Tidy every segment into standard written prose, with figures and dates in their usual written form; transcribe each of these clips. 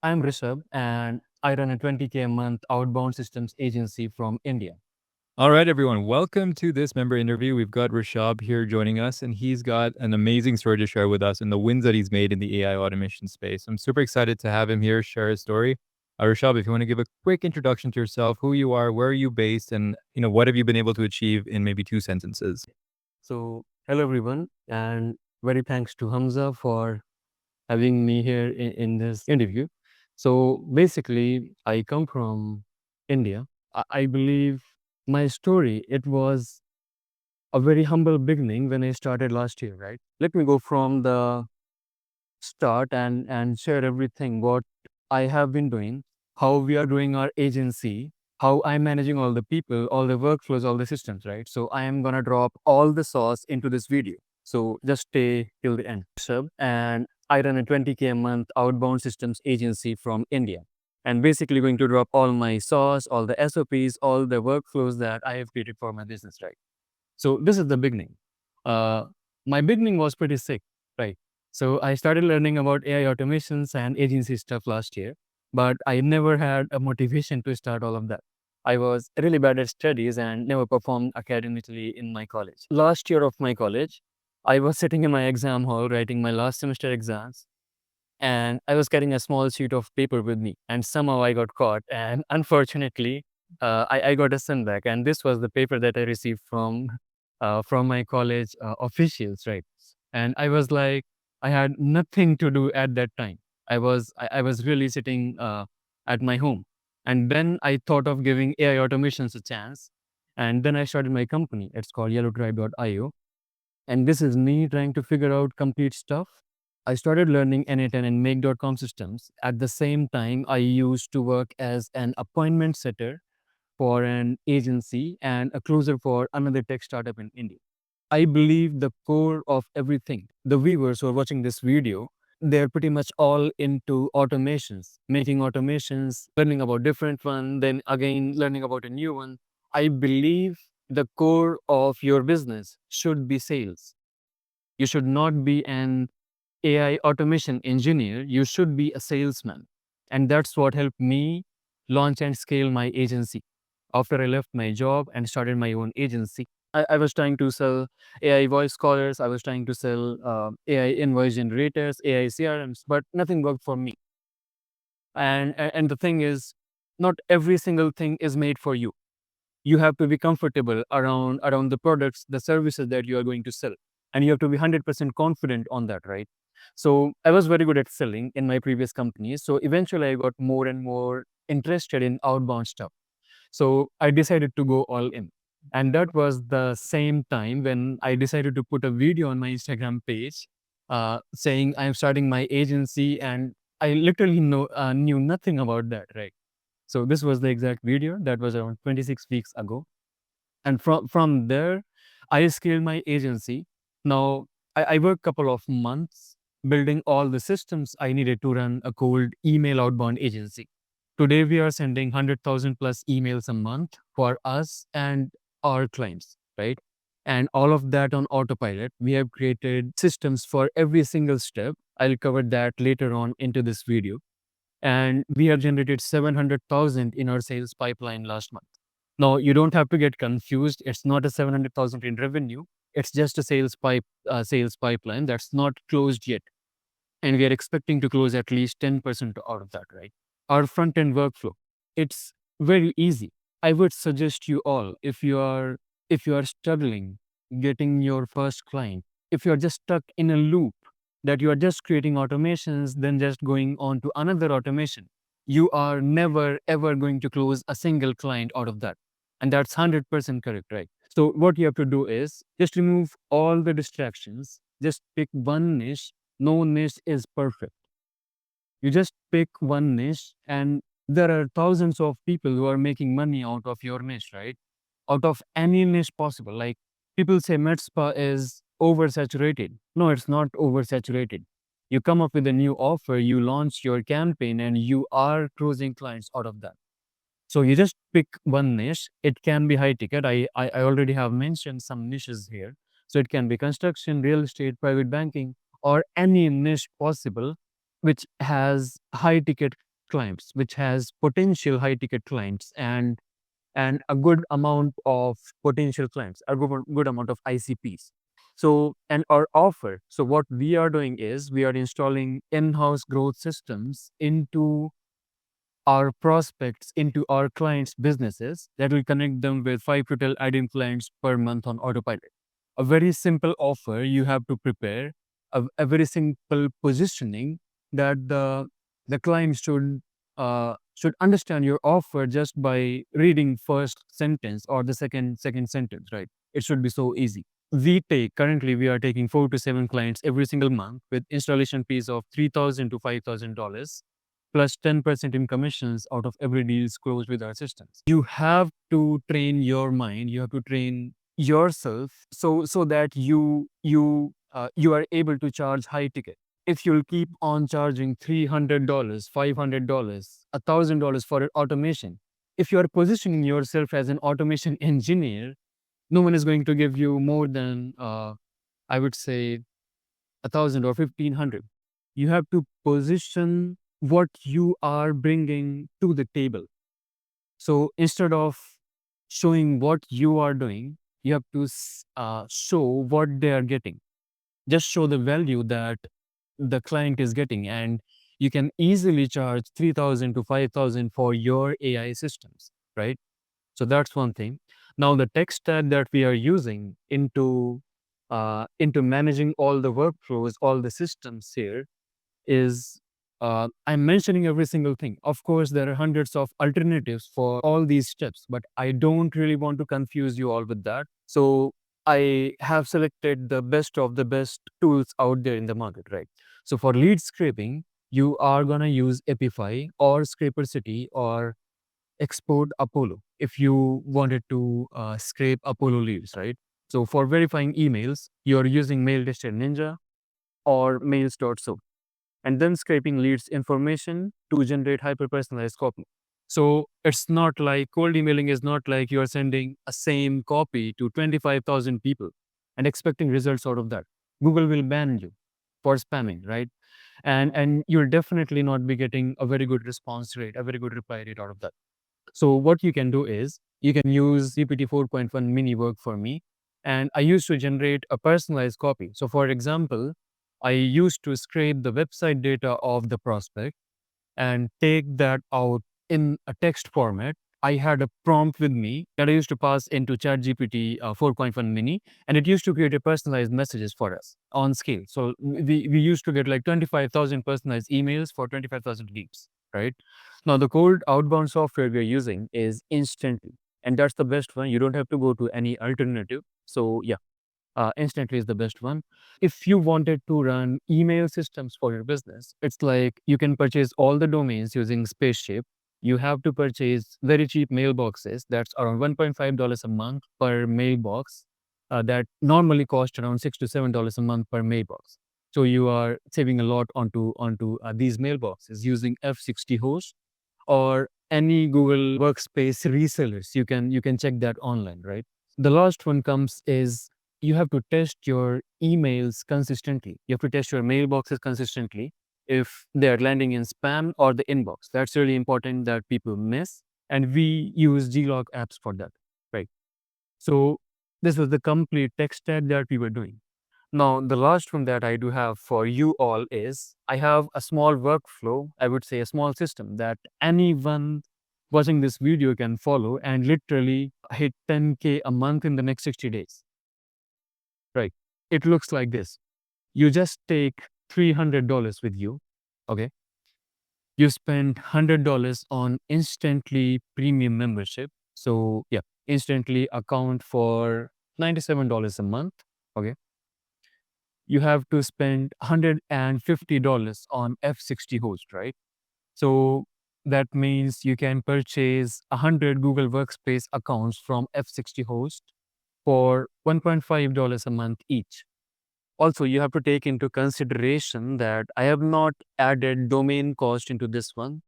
I'm Rishabh and I run a 20K a month outbound systems agency from India. All right, everyone. Welcome to this member interview. We've got Rishabh here joining us, and he's got an amazing story to share with us and the wins that he's made in the AI automation space. I'm super excited to have him here share his story. Rishabh, if you want to give a quick introduction to yourself, who you are, where are you based, and what have you been able to achieve in maybe two sentences? So, hello everyone, and very thanks to Hamza for having me here in this interview. So, basically, I come from India. I believe my story, it was a very humble beginning when I started last year, right? Let me go from the start and share everything what I have been doing, how we are doing our agency, how I'm managing all the people, all the workflows, all the systems, right? So I am gonna drop all the sauce into this video. So just stay till the end. Sub and I run a 20K a month outbound systems agency from India. And basically going to drop all my sauce, all the SOPs, all the workflows that I have created for my business, right? So this is the beginning. Uh, my beginning was pretty sick, right? So I started learning about AI automations and agency stuff last year, but I never had a motivation to start all of that. I was really bad at studies and never performed academically in my college. Last year of my college, I was sitting in my exam hall writing my last semester exams, and I was carrying a small sheet of paper with me, and somehow I got caught, and unfortunately, I got a send back, and this was the paper that I received from my college officials, right? And I was like, I had nothing to do at that time. I was really sitting at my home, and then I thought of giving AI automations a chance, and then I started my company. It's called yellowtribe.io, and this is me trying to figure out complete stuff. I started learning N8N and Make.com systems. At the same time, I used to work as an appointment setter for an agency and a closer for another tech startup in India. I believe the core of everything, the viewers who are watching this video, they're pretty much all into automations, making automations, learning about different one, then again learning about a new one. I believe the core of your business should be sales. You should not be an AI automation engineer, you should be a salesman. And that's what helped me launch and scale my agency. After I left my job and started my own agency, I was trying to sell AI voice callers, I was trying to sell AI invoice generators, AI CRMs, but nothing worked for me. And the thing is, not every single thing is made for you. You have to be comfortable around the products, the services that you are going to sell, and you have to be 100% confident on that, right? So I was very good at selling in my previous companies, so eventually I got more and more interested in outbound stuff. So I decided to go all in, and that was the same time when I decided to put a video on my Instagram page, saying I'm starting my agency, and I literally knew nothing about that, right? So this was the exact video that was around 26 weeks ago. And from there, I scaled my agency. Now I worked couple of months building all the systems I needed to run a cold email outbound agency. Today we are sending 100,000 plus emails a month for us and our clients, right? And all of that on autopilot. We have created systems for every single step. I'll cover that later on into this video, and we have generated 700,000 in our sales pipeline last month. Now, you don't have to get confused. It's not a 700,000 in revenue. It's just a sales pipeline that's not closed yet. And we are expecting to close at least 10% out of that, right? Our front end workflow, it's very easy. I would suggest you all, if you are struggling getting your first client, if you're just stuck in a loop that you are just creating automations, then just going on to another automation, you are never ever going to close a single client out of that. And that's 100% correct, right? So what you have to do is just remove all the distractions, just pick one niche. No niche is perfect. You just pick one niche, and there are thousands of people who are making money out of your niche, right? Out of any niche possible. Like, people say med spa is oversaturated. No, it's not oversaturated. You come up with a new offer, you launch your campaign, and you are closing clients out of that. So you just pick one niche. It can be high ticket. I already have mentioned some niches here. So it can be construction, real estate, private banking, or any niche possible which has high ticket clients, which has potential high ticket clients and a good amount of potential clients, a good amount of ICPs. So, and our offer. So, what we are doing is we are installing in-house growth systems into our prospects, into our clients' businesses that will connect them with 5 to 10 ideal clients per month on autopilot. A very simple offer you have to prepare, a very simple positioning that the client should understand your offer just by reading first sentence or the second sentence, right? It should be so easy. We are taking 4 to 7 clients every single month with installation fees of $3,000 to $5,000 plus 10% in commissions out of every deal closed with our systems. You have to train your mind. You have to train yourself so that you are able to charge high ticket. If you'll keep on charging $300, $500, $1,000 for an automation, if you are positioning yourself as an automation engineer, no one is going to give you more than I would say 1,000 or 1,500. You have to position what you are bringing to the table. So instead of showing what you are doing, you have to show what they are getting. Just show the value that the client is getting, and you can easily charge 3,000 to 5,000 for your AI systems, right? So that's one thing. Now the tech stack that we are using into managing all the workflows, all the systems here is I'm mentioning every single thing. Of course, there are hundreds of alternatives for all these steps, but I don't really want to confuse you all with that. So I have selected the best of the best tools out there in the market, right? So for lead scraping, you are gonna use Epify or Scraper City or Export Apollo if you wanted to scrape Apollo leads, right? So for verifying emails, you're using Mail Tester Ninja or Mails.so, and then scraping leads information to generate hyper personalized copy. So it's not like cold emailing is not like you're sending a same copy to 25,000 people and expecting results out of that. Google will ban you for spamming, right? And you'll definitely not be getting a very good response rate, a very good reply rate out of that. So what you can do is you can use GPT 4.1 mini work for me. And I used to generate a personalized copy. So for example, I used to scrape the website data of the prospect and take that out in a text format. I had a prompt with me that I used to pass into ChatGPT 4.1 mini, and it used to create a personalized messages for us on scale. So we used to get like 25,000 personalized emails for 25,000 leads, right? Now, the cold outbound software we are using is Instantly, and that's the best one. You don't have to go to any alternative. So, yeah, Instantly is the best one. If you wanted to run email systems for your business, it's like you can purchase all the domains using Spaceship. You have to purchase very cheap mailboxes. That's around $1.5 a month per mailbox. That normally cost around $6 to $7 a month per mailbox. So you are saving a lot onto these mailboxes using F60 host or any Google Workspace resellers. You can check that online, right? The last one comes is you have to test your emails consistently. You have to test your mailboxes consistently if they are landing in spam or the inbox. That's really important that people miss. And we use Glog apps for that, right? So this was the complete tech stack that we were doing. Now, the last one that I do have for you all is I have a small workflow, I would say a small system that anyone watching this video can follow and literally hit 10K a month in the next 60 days. Right. It looks like this. You just take $300 with you. Okay. You spend $100 on Instantly premium membership. So, yeah, Instantly account for $97 a month. Okay. You have to spend $150 on F60 host, right? So that means you can purchase 100 Google Workspace accounts from F60 host for $1.5 a month each. Also, you have to take into consideration that I have not added domain cost into this one.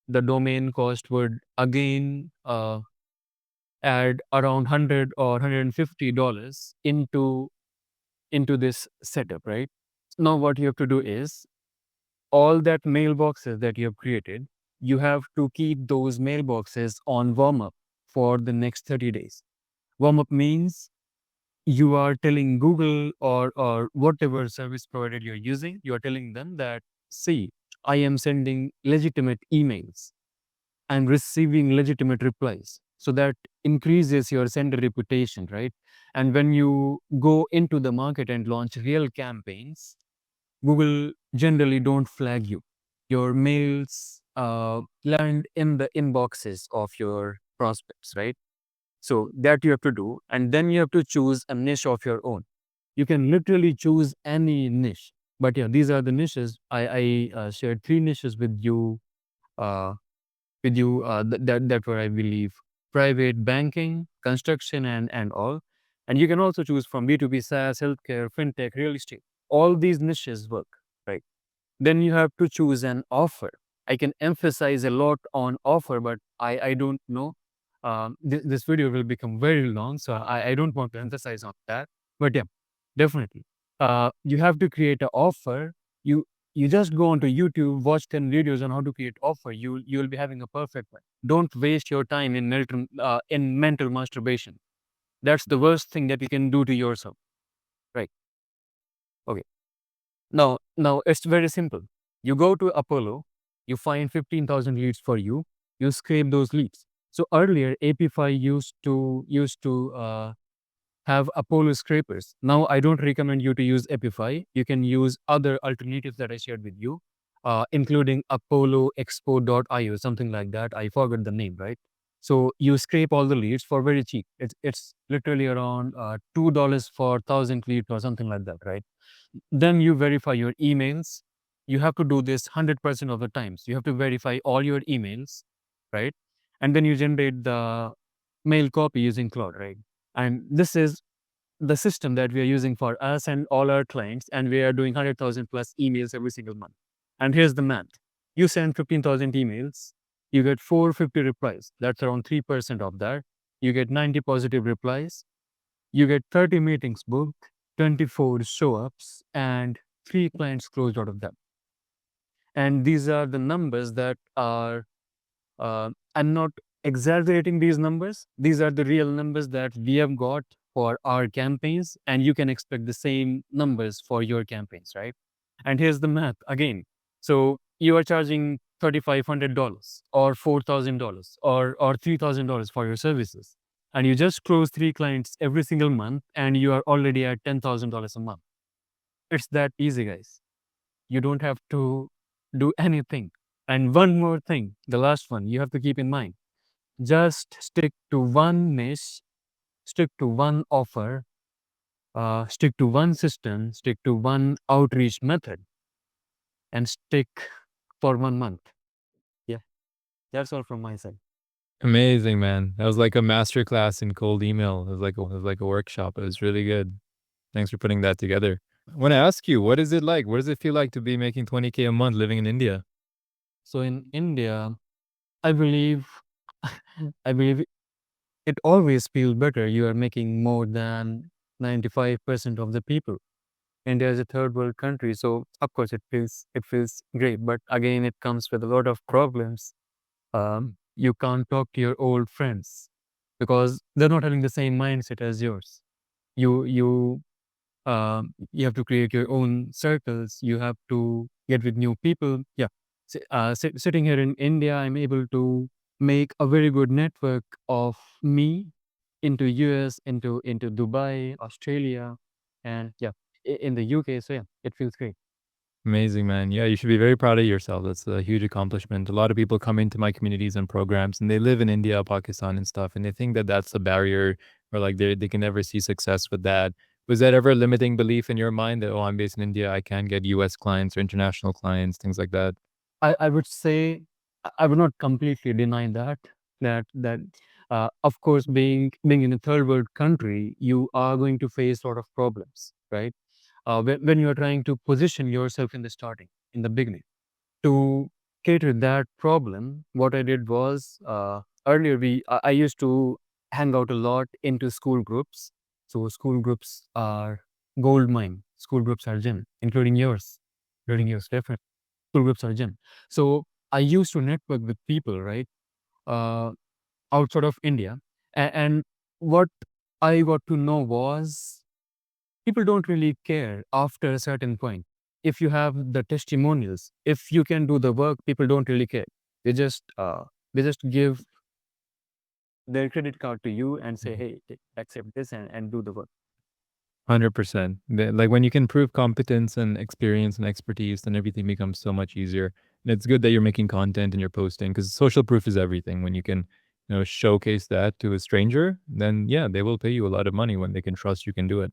The domain cost would again add around 100 or $150 into this setup, right? Now, what you have to do is all that mailboxes that you have created, you have to keep those mailboxes on warm up for the next 30 days. Warm up means you are telling Google or whatever service provider you're using, you are telling them that, see, I am sending legitimate emails. I'm receiving legitimate replies. So that increases your sender reputation, right? And when you go into the market and launch real campaigns, Google generally don't flag you. Your mails land in the inboxes of your prospects, right? So that you have to do. And then you have to choose a niche of your own. You can literally choose any niche. But yeah, these are the niches. I shared three niches uh, that were, I believe, private banking, construction, and all. And you can also choose from B2B SaaS, healthcare, fintech, real estate. All these niches work, right? Then you have to choose an offer. I can emphasize a lot on offer, but I don't know. This video will become very long, so I don't want to emphasize on that. But yeah, definitely. You have to create an offer. You you just go onto YouTube, watch 10 videos on how to create offer. You'll be having a perfect one. Don't waste your time in mental masturbation. That's the worst thing that you can do to yourself. Right. Okay. Now it's very simple. You go to Apollo, you find 15,000 leads for you. You scrape those leads. So earlier, Apify used to have Apollo scrapers. Now I don't recommend you to use Epify. You can use other alternatives that I shared with you, including Apollo Expo.io, something like that. I forgot the name, right? So you scrape all the leads for very cheap. It's literally around $2 for 1,000 leads or something like that, right? Then you verify your emails. You have to do this 100% of the times. You have to verify all your emails, right? And then you generate the mail copy using Cloud, right? And this is the system that we are using for us and all our clients, and we are doing 100,000 plus emails every single month. And here's the math. You send 15,000 emails, you get 450 replies. That's around 3% of that. You get 90 positive replies. You get 30 meetings booked, 24 show ups, and 3 clients closed out of them. And these are the numbers that are, I'm not exaggerating these numbers. These are the real numbers that we have got for our campaigns, and you can expect the same numbers for your campaigns, right? And here's the math again. So you are charging $3,500 or $4,000 or $3,000 for your services. And you just close 3 clients every single month, and you are already at $10,000 a month. It's that easy, guys. You don't have to do anything. And one more thing, the last one you have to keep in mind, just stick to one niche, stick to one offer, stick to one system, stick to one outreach method, and stick for 1 month. Yeah, that's all from my side. Amazing, man. That was like a master class in cold email. It was like a workshop. It was really good. Thanks for putting that together. I want to ask you, what is it like? What does it feel like to be making 20K a month living in India? So in India, I believe, I believe it always feels better. You are making more than 95% of the people. India is a third world country, so of course it feels great. But again, it comes with a lot of problems. You can't talk to your old friends because they're not having the same mindset as yours. You have to create your own circles. You have to get with new people. Yeah, sitting here in India, I'm able to make a very good network of me into US, into Dubai, Australia, and yeah, in the UK. So yeah, it feels great. Amazing, man. Yeah, you should be very proud of yourself. That's a huge accomplishment. A lot of people come into my communities and programs and they live in India, Pakistan, and stuff, and they think that that's a barrier or like they can never see success with that. Was that ever a limiting belief in your mind that, oh, I'm based in India, I can get US clients or international clients, things like that? I would say I would not completely deny that of course being in a third world country, you are going to face a lot of problems, right? When you are trying to position yourself in the starting, in the beginning. To cater that problem, what I did was earlier I used to hang out a lot into school groups. So school groups are gold mine. School groups are gem, including yours, definitely. School groups are gem. So I used to network with people, right, uh, outside of India, and what I got to know was people don't really care after a certain point. If you have the testimonials, if you can do the work, people don't really care. They just they just give their credit card to you and say, "Hey, accept this and do the work." 100%. Like when you can prove competence and experience and expertise, then everything becomes so much easier. And it's good that you're making content and you're posting because social proof is everything. When you can, showcase that to a stranger, then yeah, they will pay you a lot of money when they can trust you can do it.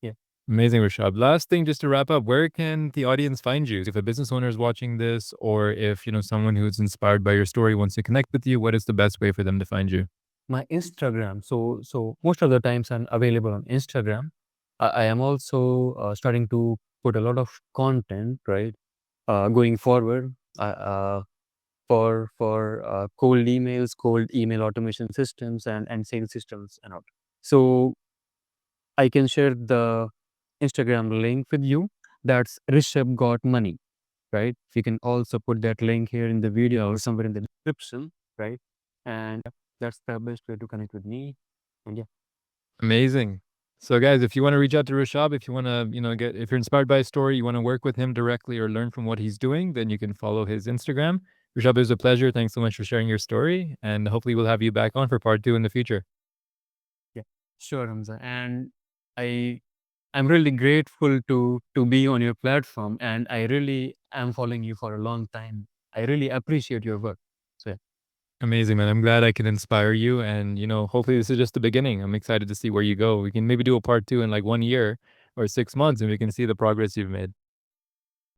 Yeah. Amazing, Rishab. Last thing, just to wrap up, where can the audience find you? If a business owner is watching this, or if someone who's inspired by your story wants to connect with you, what is the best way for them to find you? My Instagram. So most of the times I'm available on Instagram. I am also starting to put a lot of content, right? Going forward, for cold emails, cold email automation systems, and sales systems and all. So I can share the Instagram link with you. That's Rishabh got money, right? You can also put that link here in the video or somewhere in the description, right? And yeah, that's the best way to connect with me. And yeah, Amazing. So, guys, if you want to reach out to Rishab, if you want to, if you're inspired by a story, you want to work with him directly or learn from what he's doing, then you can follow his Instagram. Rishab, it was a pleasure. Thanks so much for sharing your story. And hopefully, we'll have you back on for part two in the future. yeah, sure, Hamza. And I I'm really grateful to be on your platform, and I really am following you for a long time. I really appreciate your work. So yeah, Amazing, man. I'm glad I can inspire you. And, hopefully, this is just the beginning. I'm excited to see where you go. We can maybe do a part two in like 1 year or 6 months and we can see the progress you've made.